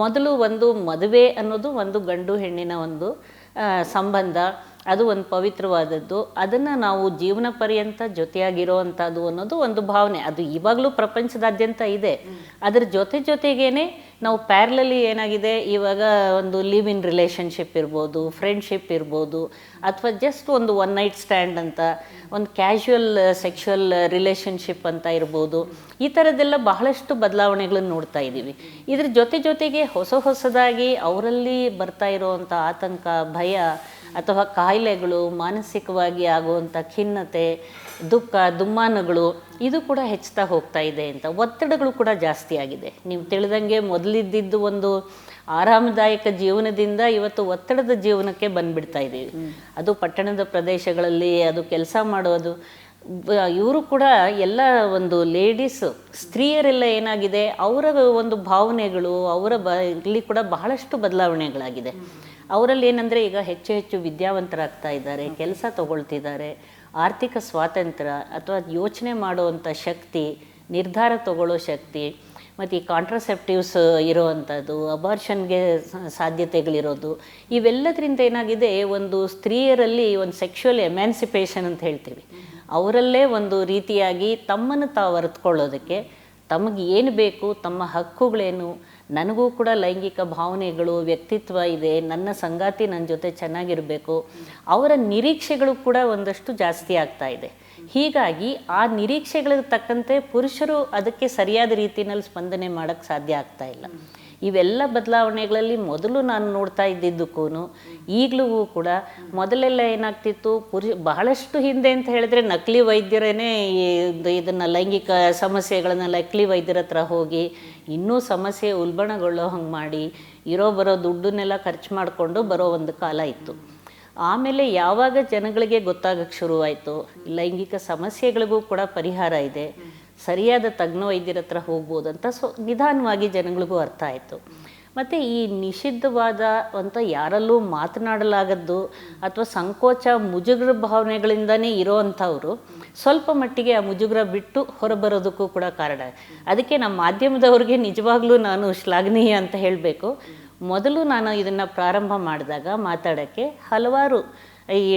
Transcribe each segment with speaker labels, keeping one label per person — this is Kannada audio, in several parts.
Speaker 1: ಮೊದಲು ಒಂದು ಮದುವೆ ಅನ್ನೋದು ಒಂದು ಗಂಡು ಹೆಣ್ಣಿನ ಒಂದು ಸಂಬಂಧ. ಅದು ಒಂದು ಪವಿತ್ರವಾದದ್ದು. ಅದನ್ನು ನಾವು ಜೀವನ ಪರ್ಯಂತ ಜೊತೆಯಾಗಿರೋ ಅಂಥದ್ದು ಅನ್ನೋದು ಒಂದು ಭಾವನೆ. ಅದು ಇವಾಗಲೂ ಪ್ರಪಂಚದಾದ್ಯಂತ ಇದೆ. ಅದರ ಜೊತೆಗೇನೆ ನಾವು ಪ್ಯಾರಲಲಿ ಏನಾಗಿದೆ ಇವಾಗ ಒಂದು ಲಿವ್ ಇನ್ ರಿಲೇಷನ್ಶಿಪ್ ಇರ್ಬೋದು, ಫ್ರೆಂಡ್ಶಿಪ್ ಇರ್ಬೋದು, ಅಥವಾ ಜಸ್ಟ್ ಒಂದು ಒನ್ ನೈಟ್ ಸ್ಟ್ಯಾಂಡ್ ಅಂತ, ಒಂದು ಕ್ಯಾಶುವಲ್ ಸೆಕ್ಷುವಲ್ ರಿಲೇಷನ್ಶಿಪ್ ಅಂತ ಇರ್ಬೋದು. ಈ ಥರದ್ದೆಲ್ಲ ಬಹಳಷ್ಟು ಬದಲಾವಣೆಗಳನ್ನು ನೋಡ್ತಾ ಇದ್ದೀವಿ. ಇದ್ರ ಜೊತೆಗೆ ಹೊಸದಾಗಿ ಅವರಲ್ಲಿ ಬರ್ತಾ ಇರೋವಂಥ ಆತಂಕ, ಭಯ ಅಥವಾ ಕಾಯಿಲೆಗಳು, ಮಾನಸಿಕವಾಗಿ ಆಗುವಂಥ ಖಿನ್ನತೆ, ದುಃಖ, ದುಮ್ಮಾನಗಳು ಇದು ಕೂಡ ಹೆಚ್ಚುತ್ತಾ ಹೋಗ್ತಾ ಇದೆ ಅಂತ. ಒತ್ತಡಗಳು ಕೂಡ ಜಾಸ್ತಿ ಆಗಿದೆ. ನೀವು ತಿಳಿದಂಗೆ ಮೊದಲಿದ್ದಿದ್ದು ಒಂದು ಆರಾಮದಾಯಕ ಜೀವನದಿಂದ ಇವತ್ತು ಒತ್ತಡದ ಜೀವನಕ್ಕೆ ಬಂದುಬಿಡ್ತಾ ಇದ್ದೀವಿ. ಅದು ಪಟ್ಟಣದ ಪ್ರದೇಶಗಳಲ್ಲಿ ಅದು ಕೆಲಸ ಮಾಡೋದು ಇವರು ಕೂಡ ಎಲ್ಲ ಒಂದು ಲೇಡೀಸು, ಸ್ತ್ರೀಯರೆಲ್ಲ ಏನಾಗಿದೆ ಅವರ ಒಂದು ಭಾವನೆಗಳು ಇಲ್ಲಿ ಕೂಡ ಬಹಳಷ್ಟು ಬದಲಾವಣೆಗಳಾಗಿದೆ. ಅವರಲ್ಲಿ ಏನಂದರೆ ಈಗ ಹೆಚ್ಚು ವಿದ್ಯಾವಂತರಾಗ್ತಾ ಇದ್ದಾರೆ, ಕೆಲಸ ತಗೊಳ್ತಿದ್ದಾರೆ, ಆರ್ಥಿಕ ಸ್ವಾತಂತ್ರ್ಯ ಅಥವಾ ಯೋಚನೆ ಮಾಡುವಂಥ ಶಕ್ತಿ, ನಿರ್ಧಾರ ತಗೊಳ್ಳೋ ಶಕ್ತಿ, ಮತ್ತು ಈ ಕಾಂಟ್ರಸೆಪ್ಟಿವ್ಸ್ ಇರೋವಂಥದ್ದು, ಅಬಾರ್ಷನ್ಗೆ ಸಾಧ್ಯತೆಗಳಿರೋದು, ಇವೆಲ್ಲದರಿಂದ ಏನಾಗಿದೆ ಒಂದು ಸ್ತ್ರೀಯರಲ್ಲಿ ಒಂದು ಸೆಕ್ಷುವಲ್ ಎಮ್ಯಾನ್ಸಿಪೇಷನ್ ಅಂತ ಹೇಳ್ತೀವಿ. ಅವರಲ್ಲೇ ಒಂದು ರೀತಿಯಾಗಿ ತಮ್ಮನ್ನು ತಾವು ಅರಿತುಕೊಳ್ಳೋದಕ್ಕೆ, ತಮಗೆ ಏನು ಬೇಕು, ತಮ್ಮ ಹಕ್ಕುಗಳೇನು, ನನಗೂ ಕೂಡ ಲೈಂಗಿಕ ಭಾವನೆಗಳು, ವ್ಯಕ್ತಿತ್ವ ಇದೆ, ನನ್ನ ಸಂಗಾತಿ ನನ್ನ ಜೊತೆ ಚೆನ್ನಾಗಿರಬೇಕು, ಅವರ ನಿರೀಕ್ಷೆಗಳು ಕೂಡ ಒಂದಷ್ಟು ಜಾಸ್ತಿ ಆಗ್ತಾ ಇದೆ. ಹೀಗಾಗಿ ಆ ನಿರೀಕ್ಷೆಗಳಿಗೆ ತಕ್ಕಂತೆ ಪುರುಷರು ಅದಕ್ಕೆ ಸರಿಯಾದ ರೀತಿಯಲ್ಲಿ ಸ್ಪಂದನೆ ಮಾಡೋಕ್ಕೆ ಸಾಧ್ಯ ಆಗ್ತಾ ಇಲ್ಲ. ಇವೆಲ್ಲ ಬದಲಾವಣೆಗಳಲ್ಲಿ ಮೊದಲು ನಾನು ನೋಡ್ತಾ ಇದ್ದಿದ್ದಕ್ಕೂ ಈಗಲೂ ಕೂಡ ಮೊದಲೆಲ್ಲ ಏನಾಗ್ತಿತ್ತು, ಬಹಳಷ್ಟು ಹಿಂದೆ ಅಂತ ಹೇಳಿದ್ರೆ ನಕಲಿ ವೈದ್ಯರೇ ಇದನ್ನು ಲೈಂಗಿಕ ಸಮಸ್ಯೆಗಳನ್ನು ನಕಲಿ ವೈದ್ಯರ ಹತ್ರ ಹೋಗಿ ಇನ್ನೂ ಸಮಸ್ಯೆ ಉಲ್ಬಣಗೊಳ್ಳೋ ಹಂಗೆ ಮಾಡಿ ಬರೋ ದುಡ್ಡನ್ನೆಲ್ಲ ಖರ್ಚು ಮಾಡಿಕೊಂಡು ಬರೋ ಒಂದು ಕಾಲ ಇತ್ತು. ಆಮೇಲೆ ಯಾವಾಗ ಜನಗಳಿಗೆ ಗೊತ್ತಾಗಕ್ಕೆ ಶುರುವಾಯಿತು ಲೈಂಗಿಕ ಸಮಸ್ಯೆಗಳಿಗೂ ಕೂಡ ಪರಿಹಾರ ಇದೆ, ಸರಿಯಾದ ತಜ್ಞ ವೈದ್ಯರ ಹತ್ರ ಹೋಗ್ಬೋದು ಅಂತ ನಿಧಾನವಾಗಿ ಜನಗಳಿಗೂ ಅರ್ಥ ಆಯಿತು. ಮತ್ತು ಈ ನಿಷಿದ್ಧವಾದ ಅಂತ ಯಾರಲ್ಲೂ ಮಾತನಾಡಲಾಗದ್ದು ಅಥವಾ ಸಂಕೋಚ ಮುಜುಗರ ಭಾವನೆಗಳಿಂದನೇ ಇರೋವಂಥವ್ರು ಸ್ವಲ್ಪ ಮಟ್ಟಿಗೆ ಆ ಮುಜುಗರ ಬಿಟ್ಟು ಹೊರಬರೋದಕ್ಕೂ ಕೂಡ ಕಾರಣ. ಅದಕ್ಕೆ ನಮ್ಮ ಮಾಧ್ಯಮದವ್ರಿಗೆ ನಿಜವಾಗ್ಲೂ ನಾನು ಶ್ಲಾಘನೀಯ ಅಂತ ಹೇಳಬೇಕು. ಮೊದಲು ನಾನು ಇದನ್ನು ಪ್ರಾರಂಭ ಮಾಡಿದಾಗ ಮಾತಾಡೋಕ್ಕೆ ಹಲವಾರು ಈ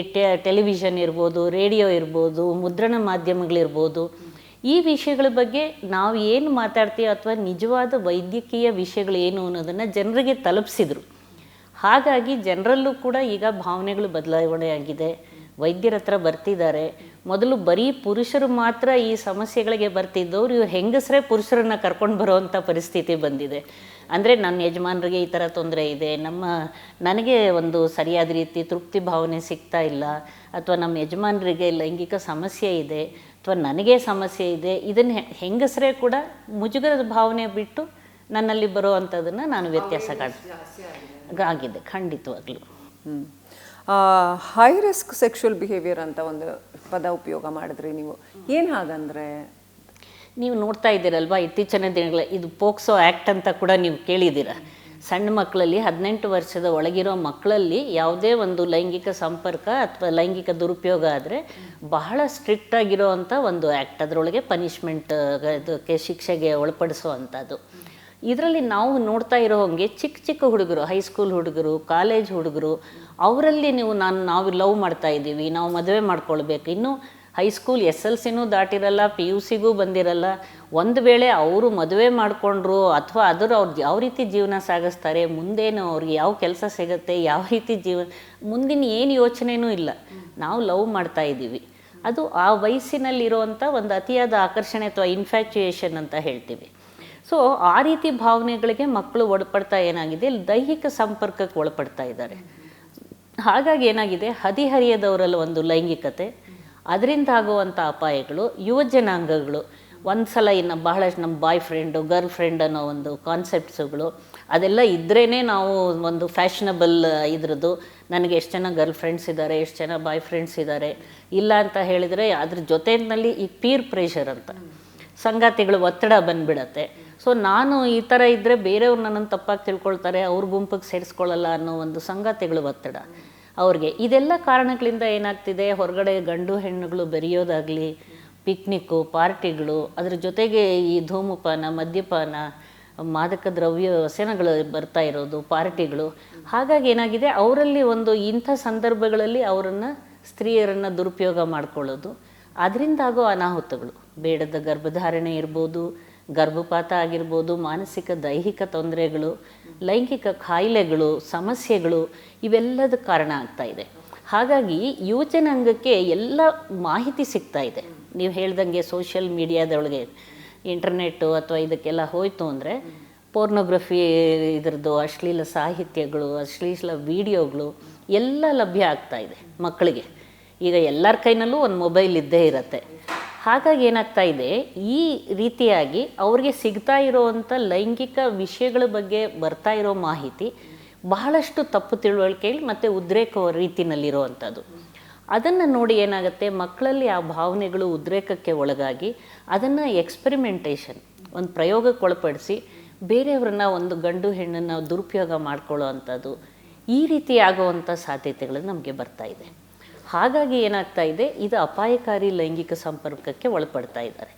Speaker 1: ಟೆಲಿವಿಷನ್ ಇರ್ಬೋದು, ರೇಡಿಯೋ ಇರ್ಬೋದು, ಮುದ್ರಣ ಮಾಧ್ಯಮಗಳಿರ್ಬೋದು, ಈ ವಿಷಯಗಳ ಬಗ್ಗೆ ನಾವು ಏನು ಮಾತಾಡ್ತೀವಿ ಅಥವಾ ನಿಜವಾದ ವೈದ್ಯಕೀಯ ವಿಷಯಗಳು ಏನು ಅನ್ನೋದನ್ನು ಜನರಿಗೆ ತಲುಪಿಸಿದ್ರು. ಹಾಗಾಗಿ ಜನರಲ್ಲೂ ಕೂಡ ಈಗ ಭಾವನೆಗಳು ಬದಲಾವಣೆ ಆಗಿದೆ. ವೈದ್ಯರ ಹತ್ರ ಬರ್ತಿದ್ದಾರೆ. ಮೊದಲು ಬರೀ ಪುರುಷರು ಮಾತ್ರ ಈ ಸಮಸ್ಯೆಗಳಿಗೆ ಬರ್ತಿದ್ದವ್ರು ಇವ್ರು ಹೆಂಗಸರೇ ಪುರುಷರನ್ನು ಕರ್ಕೊಂಡು ಬರೋವಂಥ ಪರಿಸ್ಥಿತಿ ಬಂದಿದೆ. ಅಂದರೆ ನನ್ನ ಯಜಮಾನರಿಗೆ ಈ ಥರ ತೊಂದರೆ ಇದೆ, ನನಗೆ ಒಂದು ಸರಿಯಾದ ರೀತಿ ತೃಪ್ತಿ ಭಾವನೆ ಸಿಗ್ತಾ ಇಲ್ಲ, ಅಥವಾ ನಮ್ಮ ಯಜಮಾನರಿಗೆ ಲೈಂಗಿಕ ಸಮಸ್ಯೆ ಇದೆ, ಅಥವಾ ನನಗೆ ಸಮಸ್ಯೆ ಇದೆ, ಇದನ್ನು ಹೆಂಗಸರೇ ಕೂಡ ಮುಜುಗರದ ಭಾವನೆ ಬಿಟ್ಟು ನನ್ನಲ್ಲಿ ಬರೋ ಅಂಥದ್ದನ್ನು ನಾನು ವ್ಯತ್ಯಾಸ ಆಗಿದೆ ಖಂಡಿತವಾಗ್ಲೂ.
Speaker 2: ಹೈ ರಿಸ್ಕ್ ಸೆಕ್ಷುವಲ್ ಬಿಹೇವಿಯರ್ ಅಂತ ಒಂದು ಪದ ಉಪಯೋಗ ಮಾಡಿದ್ರಿ ನೀವು, ಏನು ಹಾಗಂದರೆ?
Speaker 1: ನೀವು ನೋಡ್ತಾ ಇದ್ದೀರಲ್ವ ಇತ್ತೀಚಿನ ದಿನಗಳ ಇದು ಪೋಕ್ಸೋ ಆ್ಯಕ್ಟ್ ಅಂತ ಕೂಡ ನೀವು ಕೇಳಿದ್ದೀರ. ಸಣ್ಣ ಮಕ್ಕಳಲ್ಲಿ 18 ವರ್ಷದ ಒಳಗಿರೋ ಮಕ್ಕಳಲ್ಲಿ ಯಾವುದೇ ಒಂದು ಲೈಂಗಿಕ ಸಂಪರ್ಕ ಅಥವಾ ಲೈಂಗಿಕ ದುರುಪಯೋಗ ಆದರೆ ಬಹಳ ಸ್ಟ್ರಿಕ್ಟ್ ಆಗಿರೋ ಅಂಥ ಒಂದು ಆ್ಯಕ್ಟ್, ಅದರೊಳಗೆ ಪನಿಷ್ಮೆಂಟ್ ಇದಕ್ಕೆ ಶಿಕ್ಷೆಗೆ ಒಳಪಡಿಸೋ ಅಂಥದ್ದು. ಇದರಲ್ಲಿ ನಾವು ನೋಡ್ತಾ ಇರೋ ಹಾಗೆ ಚಿಕ್ಕ ಹುಡುಗರು, ಹೈಸ್ಕೂಲ್ ಹುಡುಗರು, ಕಾಲೇಜ್ ಹುಡುಗರು, ಅವರಲ್ಲಿ ನಾವು ಲವ್ ಮಾಡ್ತಾ ಇದ್ದೀವಿ, ನಾವು ಮದುವೆ ಮಾಡ್ಕೊಳ್ಬೇಕು, ಇನ್ನೂ ಹೈಸ್ಕೂಲ್ SLCನೂ ದಾಟಿರಲ್ಲ, PUCಗೂ ಬಂದಿರಲ್ಲ. ಒಂದು ವೇಳೆ ಅವರು ಮದುವೆ ಮಾಡಿಕೊಂಡ್ರು ಅಥವಾ ಅವ್ರು ಯಾವ ರೀತಿ ಜೀವನ ಸಾಗಿಸ್ತಾರೆ, ಮುಂದೇನು ಅವ್ರಿಗೆ ಯಾವ ಕೆಲಸ ಸಿಗುತ್ತೆ, ಯಾವ ರೀತಿ ಮುಂದಿನ ಏನು ಯೋಚನೆಯೂ ಇಲ್ಲ, ನಾವು ಲವ್ ಮಾಡ್ತಾ ಇದ್ದೀವಿ. ಅದು ಆ ವಯಸ್ಸಿನಲ್ಲಿರುವಂಥ ಒಂದು ಅತಿಯಾದ ಆಕರ್ಷಣೆ ಅಥವಾ ಇನ್ಫ್ಯಾಚುಯೇಷನ್ ಅಂತ ಹೇಳ್ತೀವಿ. ಸೊ ಆ ರೀತಿ ಭಾವನೆಗಳಿಗೆ ಮಕ್ಕಳು ಒಳಪಡ್ತಾ ಏನಾಗಿದೆ, ದೈಹಿಕ ಸಂಪರ್ಕಕ್ಕೆ ಒಳಪಡ್ತಾ ಇದ್ದಾರೆ. ಹಾಗಾಗಿ ಏನಾಗಿದೆ, ಹದಿಹರಿಯದವರಲ್ಲಿ ಒಂದು ಲೈಂಗಿಕತೆ, ಅದರಿಂದ ಆಗುವಂಥ ಅಪಾಯಗಳು, ಯುವ ಜನಾಂಗಗಳು ಒಂದು ಸಲ ಬಹಳಷ್ಟು ನಮ್ಮ ಬಾಯ್ ಫ್ರೆಂಡು, ಗರ್ಲ್ ಫ್ರೆಂಡ್ ಅನ್ನೋ ಒಂದು ಕಾನ್ಸೆಪ್ಟ್ಸುಗಳು ಅದೆಲ್ಲ ಇದ್ರೇ ನಾವು ಒಂದು ಫ್ಯಾಷನಬಲ್ ಇದ್ರದ್ದು, ನನಗೆ ಎಷ್ಟು ಜನ ಗರ್ಲ್ ಫ್ರೆಂಡ್ಸ್ ಇದ್ದಾರೆ, ಎಷ್ಟು ಜನ ಬಾಯ್ ಫ್ರೆಂಡ್ಸ್ ಇದ್ದಾರೆ, ಇಲ್ಲ ಅಂತ ಹೇಳಿದರೆ ಅದ್ರ ಜೊತೆಯಲ್ಲಿ ಈ ಪೀರ್ ಪ್ರೆಷರ್ ಅಂತ ಸಂಗಾತಿಗಳು ಒತ್ತಡ ಬಂದುಬಿಡತ್ತೆ. ಸೊ ನಾನು ಈ ಥರ ಇದ್ದರೆ ಬೇರೆಯವ್ರು ನನ್ನನ್ನು ತಪ್ಪಾಗಿ ತಿಳ್ಕೊಳ್ತಾರೆ, ಅವ್ರ ಗುಂಪಿಗೆ ಸೇರಿಸ್ಕೊಳ್ಳಲ್ಲ ಅನ್ನೋ ಒಂದು ಸಂಗಾತಿಗಳು ಒತ್ತಡ ಅವ್ರಿಗೆ. ಇದೆಲ್ಲ ಕಾರಣಗಳಿಂದ ಏನಾಗ್ತಿದೆ, ಹೊರಗಡೆ ಗಂಡು ಹೆಣ್ಣುಗಳು ಬೆರೆಯೋದಾಗಲಿ, ಪಿಕ್ನಿಕ್ಕು, ಪಾರ್ಟಿಗಳು, ಅದ್ರ ಜೊತೆಗೆ ಈ ಧೂಮಪಾನ, ಮದ್ಯಪಾನ, ಮಾದಕ ದ್ರವ್ಯ ವ್ಯಸನಗಳು ಬರ್ತಾ ಇರೋದು, ಪಾರ್ಟಿಗಳು. ಹಾಗಾಗಿ ಏನಾಗಿದೆ, ಅವರಲ್ಲಿ ಒಂದು ಇಂಥ ಸಂದರ್ಭಗಳಲ್ಲಿ ಅವರನ್ನು ಸ್ತ್ರೀಯರನ್ನು ದುರುಪಯೋಗ ಮಾಡ್ಕೊಳ್ಳೋದು, ಅದರಿಂದಾಗೋ ಅನಾಹುತಗಳು, ಬೇಡದ ಗರ್ಭಧಾರಣೆ ಇರ್ಬೋದು, ಗರ್ಭಪಾತ ಆಗಿರ್ಬೋದು, ಮಾನಸಿಕ ದೈಹಿಕ ತೊಂದರೆಗಳು, ಲೈಂಗಿಕ ಕಾಯಿಲೆಗಳು, ಸಮಸ್ಯೆಗಳು, ಇವೆಲ್ಲದ ಕಾರಣ ಆಗ್ತಾ ಇದೆ. ಹಾಗಾಗಿ ಯುವಜನಾಂಗಕ್ಕೆ ಎಲ್ಲ ಮಾಹಿತಿ ಸಿಗ್ತಾ ಇದೆ. ನೀವು ಹೇಳ್ದಂಗೆ ಸೋಷಿಯಲ್ ಮೀಡಿಯಾದೊಳಗೆ ಇಂಟರ್ನೆಟ್ಟು ಅಥವಾ ಇದಕ್ಕೆಲ್ಲ ಹೋಯಿತು ಅಂದರೆ ಪೋರ್ನೋಗ್ರಫಿ, ಇದರದ್ದು ಅಶ್ಲೀಲ ಸಾಹಿತ್ಯಗಳು, ಅಶ್ಲೀಲ ವಿಡಿಯೋಗಳು ಎಲ್ಲ ಲಭ್ಯ ಆಗ್ತಾ ಇದೆ ಮಕ್ಕಳಿಗೆ. ಈಗ ಎಲ್ಲರ ಕೈನಲ್ಲೂ ಒಂದು ಮೊಬೈಲ್ ಇದ್ದೇ ಇರುತ್ತೆ. ಹಾಗಾಗಿ ಏನಾಗ್ತಾ ಇದೆ, ಈ ರೀತಿಯಾಗಿ ಅವ್ರಿಗೆ ಸಿಗ್ತಾ ಇರೋವಂಥ ಲೈಂಗಿಕ ವಿಷಯಗಳ ಬಗ್ಗೆ ಬರ್ತಾ ಇರೋ ಮಾಹಿತಿ ಬಹಳಷ್ಟು ತಪ್ಪು ತಿಳುವಳಿಕೆಯಲ್ಲಿ ಮತ್ತು ಉದ್ರೇಕ ರೀತಿಯಲ್ಲಿರುವಂಥದ್ದು. ಅದನ್ನು ನೋಡಿ ಏನಾಗುತ್ತೆ, ಮಕ್ಕಳಲ್ಲಿ ಆ ಭಾವನೆಗಳು ಉದ್ರೇಕಕ್ಕೆ ಒಳಗಾಗಿ ಅದನ್ನು ಎಕ್ಸ್ಪೆರಿಮೆಂಟೇಷನ್, ಒಂದು ಪ್ರಯೋಗಕ್ಕೆ ಒಳಪಡಿಸಿ ಬೇರೆಯವ್ರನ್ನ, ಒಂದು ಗಂಡು ಹೆಣ್ಣನ್ನು ದುರುಪಯೋಗ ಮಾಡ್ಕೊಳ್ಳೋ ಅಂಥದ್ದು, ಈ ರೀತಿ ಆಗುವಂಥ ಸಾಧ್ಯತೆಗಳು ನಮಗೆ ಬರ್ತಾ ಇದೆ. ಹಾಗಾಗಿ ಏನಾಗ್ತಾ ಇದೆ, ಇದು ಅಪಾಯಕಾರಿ ಲೈಂಗಿಕ ಸಂಪರ್ಕಕ್ಕೆ ಒಳಪಡ್ತಾ ಇದ್ದಾರೆ.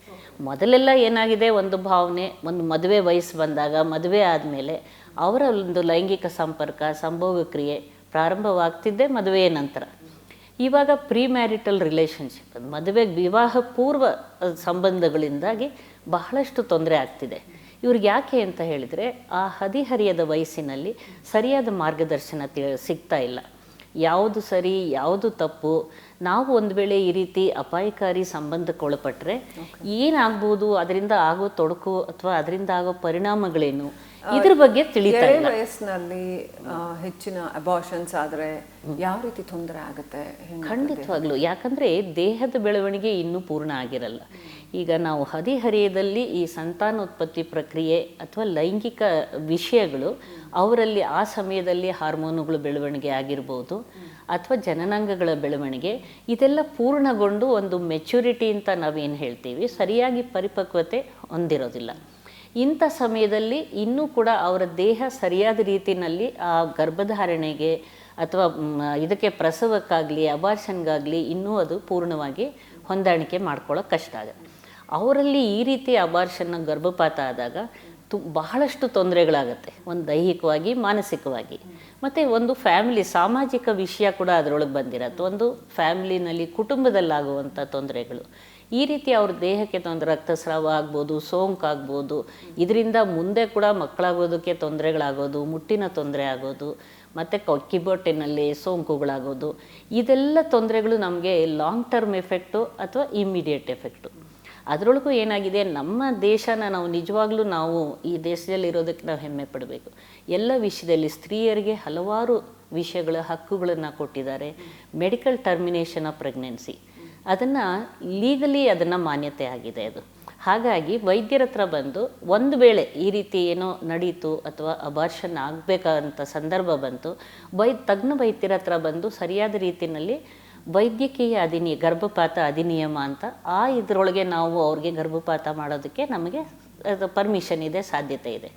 Speaker 1: ಮೊದಲೆಲ್ಲ ಏನಾಗಿದೆ, ಒಂದು ಭಾವನೆ, ಒಂದು ಮದುವೆ ವಯಸ್ಸು ಬಂದಾಗ, ಮದುವೆ ಆದಮೇಲೆ ಅವರ ಒಂದು ಲೈಂಗಿಕ ಸಂಪರ್ಕ, ಸಂಭೋಗ ಕ್ರಿಯೆ ಪ್ರಾರಂಭವಾಗ್ತಿದ್ದೆ ಮದುವೆಯ ನಂತರ. ಇವಾಗ ಪ್ರೀ ಮ್ಯಾರಿಟಲ್ ರಿಲೇಷನ್ಶಿಪ್, ಮದುವೆಗೆ ವಿವಾಹ ಪೂರ್ವ ಸಂಬಂಧಗಳಿಂದಾಗಿ ಬಹಳಷ್ಟು ತೊಂದರೆ ಆಗ್ತಿದೆ. ಇವ್ರಿಗೆ ಯಾಕೆ ಅಂತ ಹೇಳಿದರೆ, ಆ ಹದಿಹರಿಯದ ವಯಸ್ಸಿನಲ್ಲಿ ಸರಿಯಾದ ಮಾರ್ಗದರ್ಶನ ಸಿಗ್ತಾ ಇಲ್ಲ. ಯಾವುದು ಸರಿ, ಯಾವುದು ತಪ್ಪು, ನಾವು ಒಂದು ವೇಳೆ ಈ ರೀತಿ ಅಪಾಯಕಾರಿ ಸಂಬಂಧಕ್ಕೆ ಒಳಪಟ್ಟರೆ ಏನಾಗ್ಬೋದು, ಅದರಿಂದ ಆಗೋ ತೊಡಕು ಅಥವಾ ಅದರಿಂದ ಆಗೋ ಪರಿಣಾಮಗಳೇನು, ಇದ್ರ ಬಗ್ಗೆ ತಿಳಿತಾ ಇಲ್ಲ.
Speaker 2: ವಯಸ್ಸಿನಲ್ಲಿ ಹೆಚ್ಚಿನ ಅಬಾರ್ಷನ್ಸ್ ಆದರೆ ಯಾವ ರೀತಿ ತೊಂದರೆ ಆಗುತ್ತೆ?
Speaker 1: ಖಂಡಿತವಾಗ್ಲೂ. ಯಾಕಂದರೆ ದೇಹದ ಬೆಳವಣಿಗೆ ಇನ್ನೂ ಪೂರ್ಣ ಆಗಿರಲ್ಲ. ಈಗ ನಾವು ಹದಿಹರೆಯದಲ್ಲಿ ಈ ಸಂತಾನೋತ್ಪತ್ತಿ ಪ್ರಕ್ರಿಯೆ ಅಥವಾ ಲೈಂಗಿಕ ವಿಷಯಗಳು ಅವರಲ್ಲಿ ಆ ಸಮಯದಲ್ಲಿ ಹಾರ್ಮೋನುಗಳು ಬೆಳವಣಿಗೆ ಆಗಿರ್ಬೋದು, ಅಥವಾ ಜನನಾಂಗಗಳ ಬೆಳವಣಿಗೆ, ಇದೆಲ್ಲ ಪೂರ್ಣಗೊಂಡು ಒಂದು ಮೆಚುರಿಟಿ ಅಂತ ನಾವೇನು ಹೇಳ್ತೀವಿ, ಸರಿಯಾಗಿ ಪರಿಪಕ್ವತೆ ಹೊಂದಿರೋದಿಲ್ಲ. ಇಂಥ ಸಮಯದಲ್ಲಿ ಇನ್ನೂ ಕೂಡ ಅವರ ದೇಹ ಸರಿಯಾದ ರೀತಿಯಲ್ಲಿ ಆ ಗರ್ಭಧಾರಣೆಗೆ ಅಥವಾ ಇದಕ್ಕೆ ಪ್ರಸವಕ್ಕಾಗಲಿ ಅಬಾರ್ಷನ್ಗಾಗಲಿ ಇನ್ನೂ ಅದು ಪೂರ್ಣವಾಗಿ ಹೊಂದಾಣಿಕೆ ಮಾಡ್ಕೊಳ್ಳೋಕೆ ಕಷ್ಟ ಆಗುತ್ತೆ. ಅವರಲ್ಲಿ ಈ ರೀತಿ ಅಬಾರ್ಷನ್ನ ಗರ್ಭಪಾತ ಆದಾಗ ಬಹಳಷ್ಟು ತೊಂದರೆಗಳಾಗುತ್ತೆ, ಒಂದು ದೈಹಿಕವಾಗಿ, ಮಾನಸಿಕವಾಗಿ. ಮತ್ತು ಒಂದು ಫ್ಯಾಮಿಲಿ, ಸಾಮಾಜಿಕ ವಿಷಯ ಕೂಡ ಅದರೊಳಗೆ ಬಂದಿರತ್ತೆ. ಒಂದು ಫ್ಯಾಮಿಲಿನಲ್ಲಿ, ಕುಟುಂಬದಲ್ಲಾಗುವಂಥ ತೊಂದರೆಗಳು, ಈ ರೀತಿ ಅವ್ರ ದೇಹಕ್ಕೆ ತೊಂದರೆ, ರಕ್ತಸ್ರಾವ ಆಗ್ಬೋದು, ಸೋಂಕಾಗ್ಬೋದು, ಇದರಿಂದ ಮುಂದೆ ಕೂಡ ಮಕ್ಕಳಾಗೋದಕ್ಕೆ ತೊಂದರೆಗಳಾಗೋದು, ಮುಟ್ಟಿನ ತೊಂದರೆ ಆಗೋದು, ಮತ್ತು ಕಿಬ್ಬೊಟ್ಟಿನಲ್ಲಿ ಸೋಂಕುಗಳಾಗೋದು, ಇದೆಲ್ಲ ತೊಂದರೆಗಳು ನಮಗೆ ಲಾಂಗ್ ಟರ್ಮ್ ಎಫೆಕ್ಟು ಅಥವಾ ಇಮ್ಮಿಡಿಯೇಟ್ ಎಫೆಕ್ಟು. ಅದರೊಳಗೂ ಏನಾಗಿದೆ, ನಮ್ಮ ದೇಶನ ನಾವು ನಿಜವಾಗ್ಲೂ ನಾವು ಈ ದೇಶದಲ್ಲಿ ಇರೋದಕ್ಕೆ ನಾವು ಹೆಮ್ಮೆ ಪಡಬೇಕು. ಎಲ್ಲ ವಿಷಯದಲ್ಲಿ ಸ್ತ್ರೀಯರಿಗೆ ಹಲವಾರು ವಿಷಯಗಳ ಹಕ್ಕುಗಳನ್ನು ಕೊಟ್ಟಿದ್ದಾರೆ. ಮೆಡಿಕಲ್ ಟರ್ಮಿನೇಷನ್ ಆಫ್ ಪ್ರೆಗ್ನೆನ್ಸಿ, ಅದನ್ನು ಲೀಗಲಿ ಅದನ್ನು ಮಾನ್ಯತೆ ಆಗಿದೆ ಅದು. ಹಾಗಾಗಿ ವೈದ್ಯರ ಹತ್ರ ಬಂದು, ಒಂದು ವೇಳೆ ಈ ರೀತಿ ಏನೋ ನಡೀತು ಅಥವಾ ಅಬಾರ್ಷನ್ ಆಗಬೇಕಂತ ಸಂದರ್ಭ ಬಂತು, ತಜ್ಞ ವೈದ್ಯರ ಹತ್ರ ಬಂದು ಸರಿಯಾದ ರೀತಿಯಲ್ಲಿ ವೈದ್ಯಕೀಯ ಗರ್ಭಪಾತ ಅಧಿನಿಯಮ ಅಂತ ಇದರೊಳಗೆ ನಾವು ಅವ್ರಿಗೆ ಗರ್ಭಪಾತ ಮಾಡೋದಕ್ಕೆ ನಮಗೆ ಪರ್ಮಿಷನ್ ಇದೆ, ಸಾಧ್ಯತೆ ಇದೆ.